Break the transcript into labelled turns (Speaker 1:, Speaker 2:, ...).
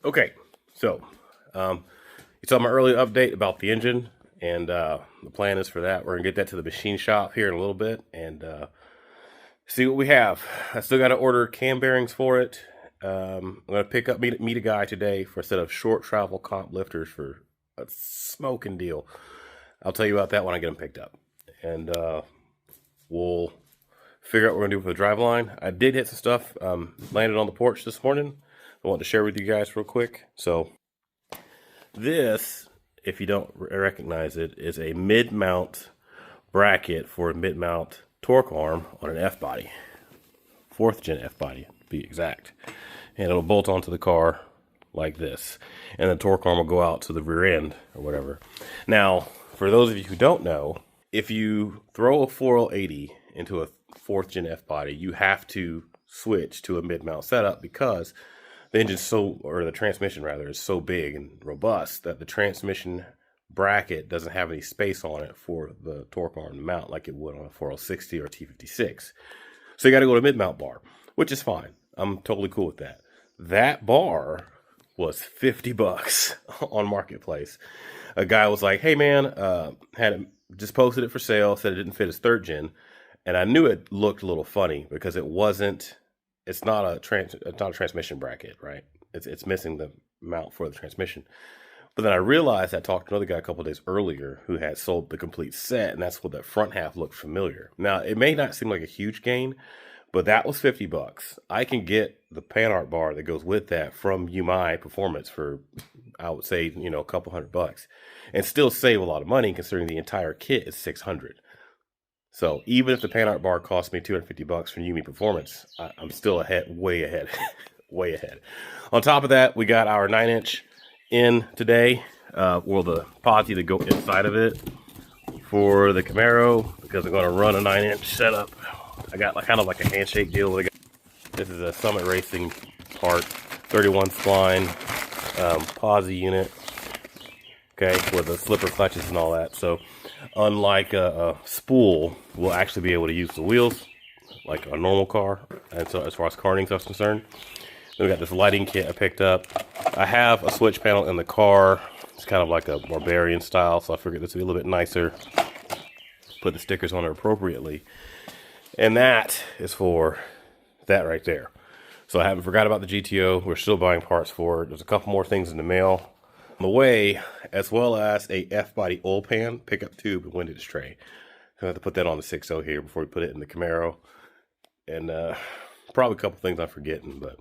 Speaker 1: Okay, so you saw my earlier update about the engine, and the plan is for that. We're gonna get that to the machine shop here in a little bit and see what we have. I still got to order cam bearings for it. I'm gonna pick up meet a guy today for a set of short travel comp lifters for a smoking deal. I'll tell you about that when I get them picked up, and we'll figure out what we're gonna do for the driveline. I did hit some stuff. Landed on the porch this morning. I want to share with you guys real quick. So this, if you don't recognize it, is a mid-mount bracket for a mid-mount torque arm on an F-body. 4th gen F-body, to be exact. And it'll bolt onto the car like this. And the torque arm will go out to the rear end or whatever. Now, for those of you who don't know, if you throw a 4L80 into a 4th gen F-body, you have to switch to a mid-mount setup because the engine or the transmission rather, is so big and robust that the transmission bracket doesn't have any space on it for the torque arm to mount like it would on a 4L60 or T56. So you got to go to mid-mount bar, which is fine. I'm totally cool with that. That bar was $50 on Marketplace. A guy was like, "Hey man, had it, just posted it for sale, said it didn't fit his 3rd gen," and I knew it looked a little funny because it wasn't. It's not a transmission bracket, right? It's missing the mount for the transmission. But then I realized I talked to another guy a couple of days earlier who had sold the complete set, and that's what that front half looked familiar. Now, it may not seem like a huge gain, but that was $50. I can get the Panhard bar that goes with that from UMI Performance for, I would say, a couple $100, and still save a lot of money considering the entire kit is $600. So even if the Panhard bar cost me $250 from UMI Performance, I'm still ahead, way ahead, way ahead. On top of that, we got our 9-inch in today, or the posi to go inside of it for the Camaro, because I'm going to run a 9-inch setup. I got kind of like a handshake deal with a guy. This is a Summit Racing part, 31 spline posi unit, okay, with the slipper clutches and all that. So unlike a spool, we'll actually be able to use the wheels like a normal car. And so as far as carting stuff is concerned, then we got this lighting kit I picked up. I have a switch panel in the car. It's kind of like a barbarian style, so I figured this would be a little bit nicer. Put the stickers on it appropriately. And that is for that right there. So I haven't forgot about the GTO. We're still buying parts for it. There's a couple more things in the mail on the way, as well as a F-body oil pan, pickup tube, and windage tray. I have to put that on the 6.0 here before we put it in the Camaro. And probably a couple things I'm forgetting, but